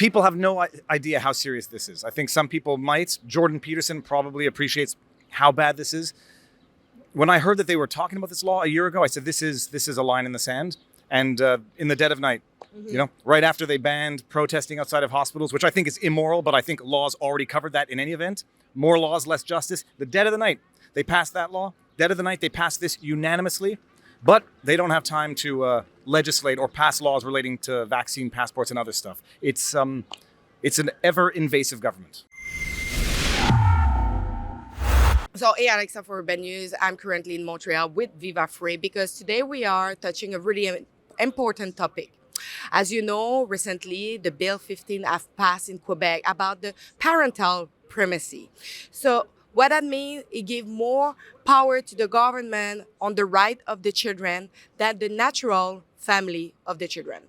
People have no idea how serious this is. I think some people might. Jordan Peterson probably appreciates how bad this is. When I heard that they were talking about this law a year ago, I said, this is a line in the sand. And in the dead of night, right after they banned protesting outside of hospitals, which I think is immoral, but I think laws already covered that in any event. More laws, less justice. The dead of the night, they passed that law. Dead of the night, they passed this unanimously. But they don't have time to legislate or pass laws relating to vaccine passports and other stuff. It's an ever-invasive government. So, hey, Alexa for Urban News. I'm currently in Montreal with Viva Free because today we are touching a really important topic. As you know, recently the Bill 15 have passed in Quebec about the parental supremacy. So, what that means, it gives more power to the government on the right of the children than the natural family of the children.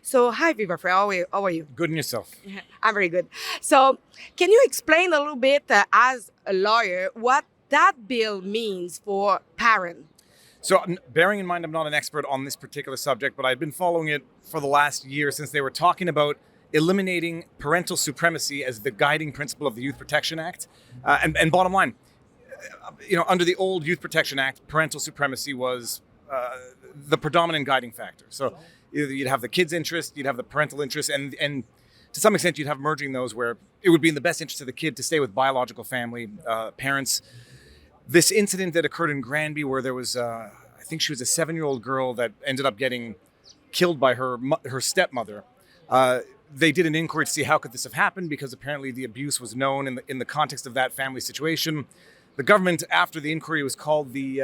So, hi, Viva Frey, how are you? Good in yourself. I'm very good. So, can you explain a little bit, as a lawyer, what that bill means for parents? So, bearing in mind I'm not an expert on this particular subject, but I've been following it for the last year since they were talking about eliminating parental supremacy as the guiding principle of the Youth Protection Act. And bottom line, under the old Youth Protection Act, parental supremacy was the predominant guiding factor. So you'd have the kid's interest, you'd have the parental interest, and to some extent you'd have merging those where it would be in the best interest of the kid to stay with biological family, parents. This incident that occurred in Granby where there was, I think she was a 7-year-old girl that ended up getting killed by her stepmother. They did an inquiry to see how could this have happened because apparently the abuse was known in the context of that family situation. The government, after the inquiry was called the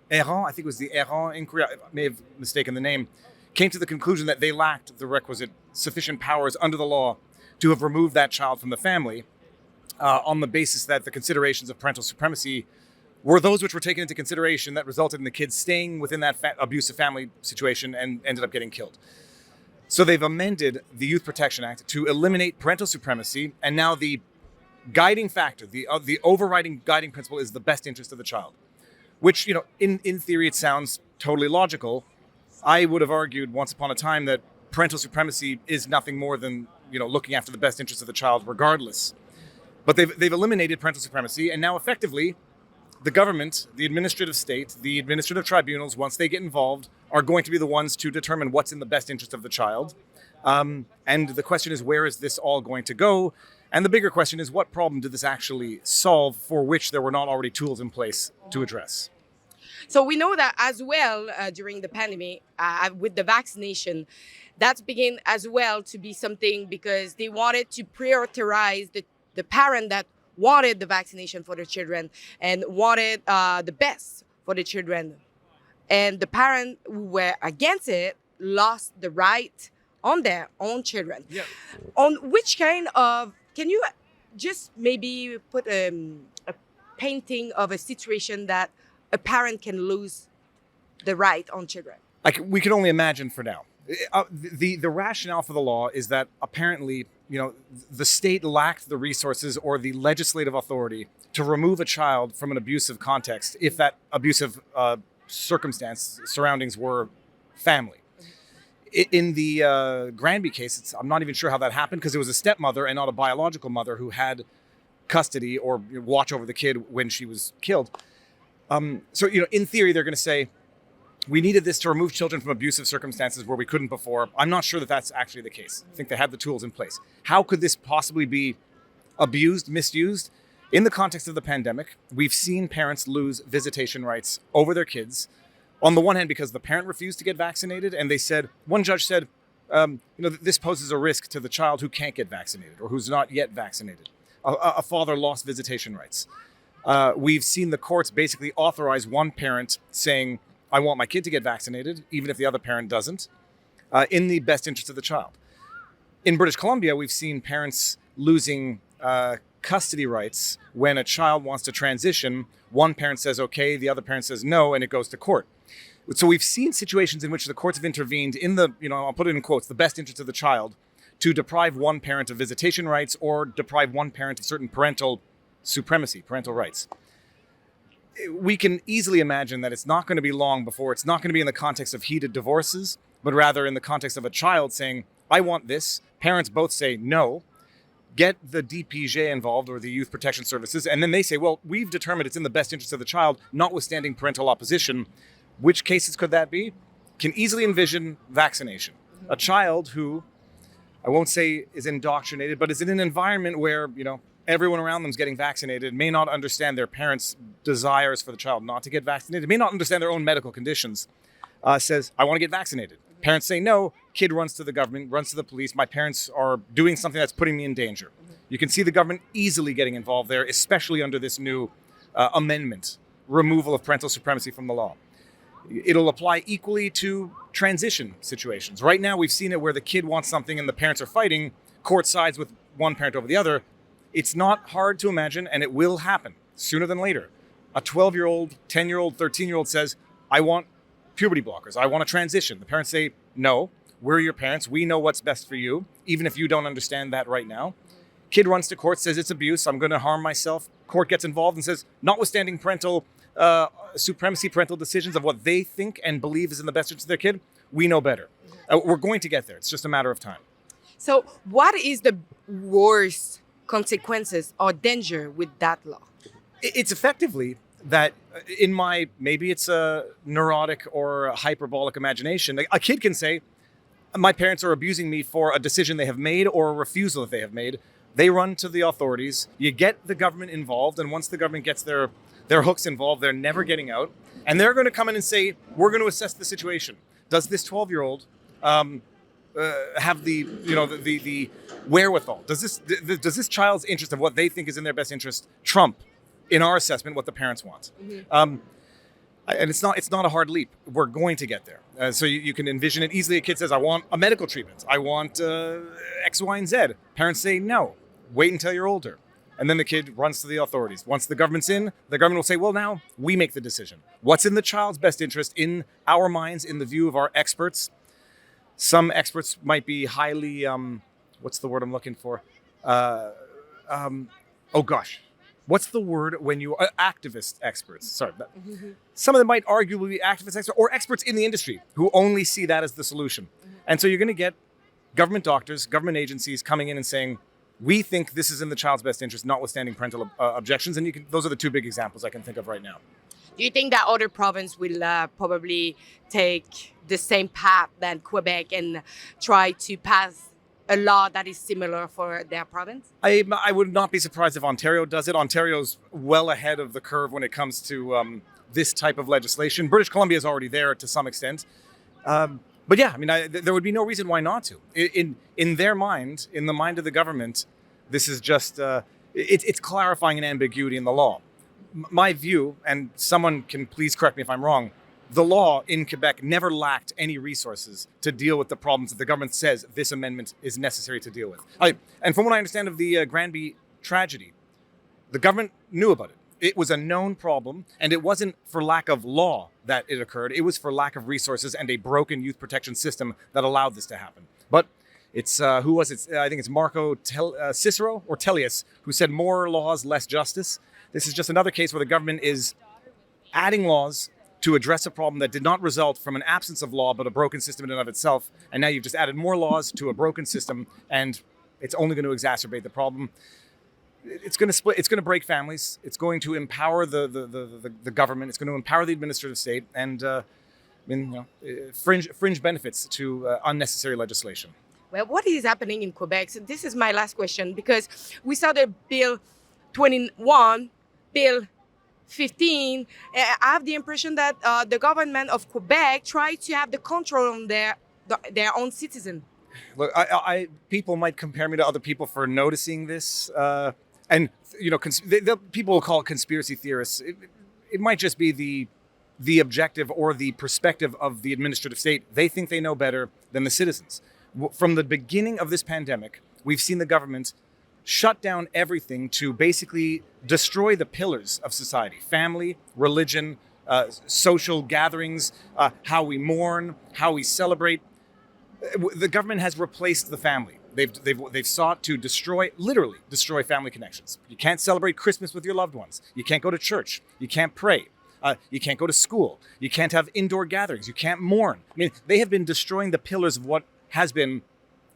Errant, I think it was the Errant inquiry, I may have mistaken the name, came to the conclusion that they lacked the requisite sufficient powers under the law to have removed that child from the family on the basis that the considerations of parental supremacy were those which were taken into consideration that resulted in the kids staying within that abusive family situation and ended up getting killed. So they've amended the Youth Protection Act to eliminate parental supremacy, and now the guiding factor, the overriding guiding principle is the best interest of the child, which, in theory, it sounds totally logical. I would have argued once upon a time that parental supremacy is nothing more than, looking after the best interest of the child regardless. But they've eliminated parental supremacy, and now effectively, the government, the administrative state, the administrative tribunals, once they get involved, are going to be the ones to determine what's in the best interest of the child. And the question is, where is this all going to go? And the bigger question is, what problem did this actually solve for which there were not already tools in place to address? So we know that as well during the pandemic, with the vaccination, that's began as well to be something because they wanted to prioritize the parent that wanted the vaccination for their children and wanted the best for the children. And the parents who were against it lost the right on their own children. Yeah. On which kind of, can you just maybe put a painting of a situation that a parent can lose the right on children? We can only imagine for now. The rationale for the law is that apparently, the state lacked the resources or the legislative authority to remove a child from an abusive context if that abusive surroundings were family. In the Granby case, I'm not even sure how that happened because it was a stepmother and not a biological mother who had custody or watch over the kid when she was killed. So, in theory, they're going to say, we needed this to remove children from abusive circumstances where we couldn't before. I'm not sure that that's actually the case. I think they had the tools in place. How could this possibly be abused, misused? In the context of the pandemic, we've seen parents lose visitation rights over their kids. On the one hand, because the parent refused to get vaccinated, and one judge said, this poses a risk to the child who can't get vaccinated or who's not yet vaccinated. A father lost visitation rights. We've seen the courts basically authorize one parent saying, I want my kid to get vaccinated, even if the other parent doesn't, in the best interest of the child. In British Columbia, we've seen parents losing custody rights when a child wants to transition. One parent says okay, the other parent says no, and it goes to court. So we've seen situations in which the courts have intervened in the, I'll put it in quotes, the best interest of the child to deprive one parent of visitation rights or deprive one parent of certain parental supremacy, parental rights. We can easily imagine that it's not going to be long before it's not going to be in the context of heated divorces, but rather in the context of a child saying, I want this. Parents both say no. Get the DPJ involved, or the Youth Protection Services, and then they say, well, we've determined it's in the best interest of the child, notwithstanding parental opposition. Which cases could that be? Can easily envision vaccination. A child who, I won't say is indoctrinated, but is in an environment where, everyone around them is getting vaccinated, may not understand their parents' desires for the child not to get vaccinated, may not understand their own medical conditions, says, I want to get vaccinated. Parents say no, kid runs to the government, runs to the police. My parents are doing something that's putting me in danger. You can see the government easily getting involved there, especially under this new amendment, removal of parental supremacy from the law. It'll apply equally to transition situations. Right now, we've seen it where the kid wants something and the parents are fighting, court sides with one parent over the other. It's not hard to imagine, and it will happen sooner than later. A 12-year-old, 10-year-old, 13-year-old says, I want puberty blockers. I want to transition. The parents say, no, we're your parents. We know what's best for you, even if you don't understand that right now. Kid runs to court, says it's abuse. I'm going to harm myself. Court gets involved and says, notwithstanding parental supremacy, parental decisions of what they think and believe is in the best interest of their kid, we know better. We're going to get there. It's just a matter of time. So what is the worst consequences or danger with that law? It's effectively that in maybe it's a neurotic or a hyperbolic imagination, a kid can say, my parents are abusing me for a decision they have made or a refusal that they have made. They run to the authorities. You get the government involved, and once the government gets their hooks involved, they're never getting out. And they're going to come in and say, we're going to assess the situation. Does this 12-year-old have the wherewithal? Does this child's interest of what they think is in their best interest trump, in our assessment, what the parents want? And it's not a hard leap. We're going to get there. So you can envision it easily. A kid says, I want a medical treatment. I want X, Y, and Z. Parents say, no, wait until you're older. And then the kid runs to the authorities. Once the government's in, the government will say, well, now we make the decision. What's in the child's best interest in our minds, in the view of our experts? Some experts might be highly, what's the word I'm looking for? What's the word when you are activist experts? Sorry. Some of them might arguably be activist experts or experts in the industry who only see that as the solution. And so you're going to get government doctors, government agencies coming in and saying, we think this is in the child's best interest, notwithstanding parental objections. And those are the two big examples I can think of right now. Do you think that other province will probably take the same path than Quebec and try to pass a law that is similar for their province? I would not be surprised if Ontario does it. Ontario's well ahead of the curve when it comes to this type of legislation. British Columbia is already there to some extent. But yeah, there would be no reason why not to. In their mind, in the mind of the government, this is just, it's clarifying an ambiguity in the law. My view, and someone can please correct me if I'm wrong, the law in Quebec never lacked any resources to deal with the problems that the government says this amendment is necessary to deal with. And from what I understand of the Granby tragedy, the government knew about it. It was a known problem, and it wasn't for lack of law that it occurred. It was for lack of resources and a broken youth protection system that allowed this to happen. But it's, who was it? I think it's Marco Cicero or Tellius, who said more laws, less justice. This is just another case where the government is adding laws to address a problem that did not result from an absence of law, but a broken system in and of itself. And now you've just added more laws to a broken system, and it's only going to exacerbate the problem. It's going to split. It's going to break families. It's going to empower the government. It's going to empower the administrative state, and fringe benefits to unnecessary legislation. Well, what is happening in Quebec? So this is my last question, because we saw the Bill 21, Bill 15. I have the impression that the government of Quebec tried to have the control on their own citizens. Look, people might compare me to other people for noticing this, and people will call it conspiracy theorists. It might just be the objective or the perspective of the administrative state. They think they know better than the citizens. From the beginning of this pandemic, we've seen the government shut down everything to basically destroy the pillars of society: family, religion, social gatherings, how we mourn, how we celebrate. The government has replaced the family. They've sought to literally destroy family connections. You can't celebrate Christmas with your loved ones. You can't go to church. You can't pray. You can't go to school. You can't have indoor gatherings. You can't mourn. They have been destroying the pillars of what has been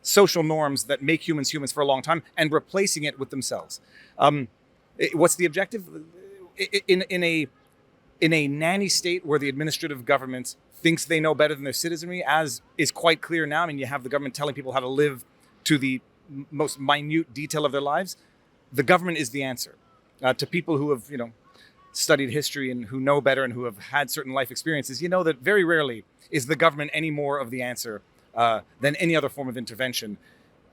social norms that make humans humans for a long time and replacing it with themselves. What's the objective? In a nanny state where the administrative government thinks they know better than their citizenry, as is quite clear now. I mean, you have the government telling people how to live to the most minute detail of their lives. The government is the answer to people who have, studied history and who know better and who have had certain life experiences. You know that very rarely is the government any more of the answer than any other form of intervention.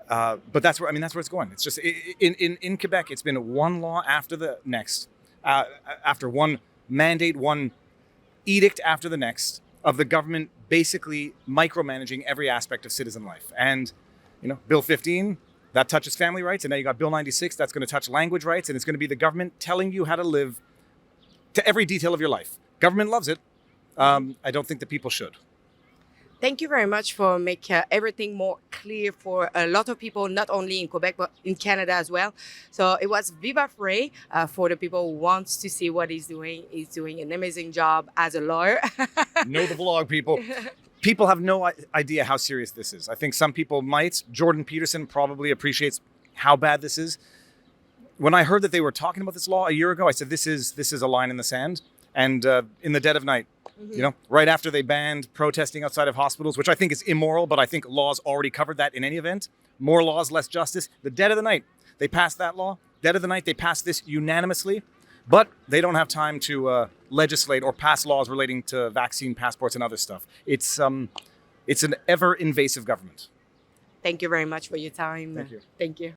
But that's where it's going. It's just in Quebec, it's been one law after the next, after one mandate, one edict after the next of the government basically micromanaging every aspect of citizen life. And Bill 15, that touches family rights, and now you got Bill 96, that's going to touch language rights, and it's going to be the government telling you how to live to every detail of your life. Government loves it. I don't think that people should. Thank you very much for making everything more clear for a lot of people, not only in Quebec, but in Canada as well. So it was Viva Frey for the people who wants to see what he's doing. He's doing an amazing job as a lawyer. Know the vlog, people. People have no idea how serious this is. I think some people might. Jordan Peterson probably appreciates how bad this is. When I heard that they were talking about this law a year ago, I said, this is a line in the sand. And in the dead of night, right after they banned protesting outside of hospitals, which I think is immoral, but I think laws already covered that in any event. More laws, less justice. The dead of the night, they passed that law. Dead of the night, they passed this unanimously. But they don't have time to legislate or pass laws relating to vaccine passports and other stuff. It's an ever invasive government. Thank you very much for your time. Thank you. Thank you.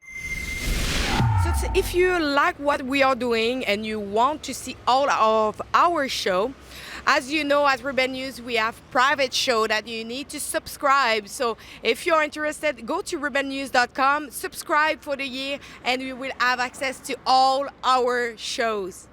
So if you like what we are doing and you want to see all of our show, as you know, at Rebel News, we have private show that you need to subscribe. So if you're interested, go to rebelnews.com, subscribe for the year, and you will have access to all our shows.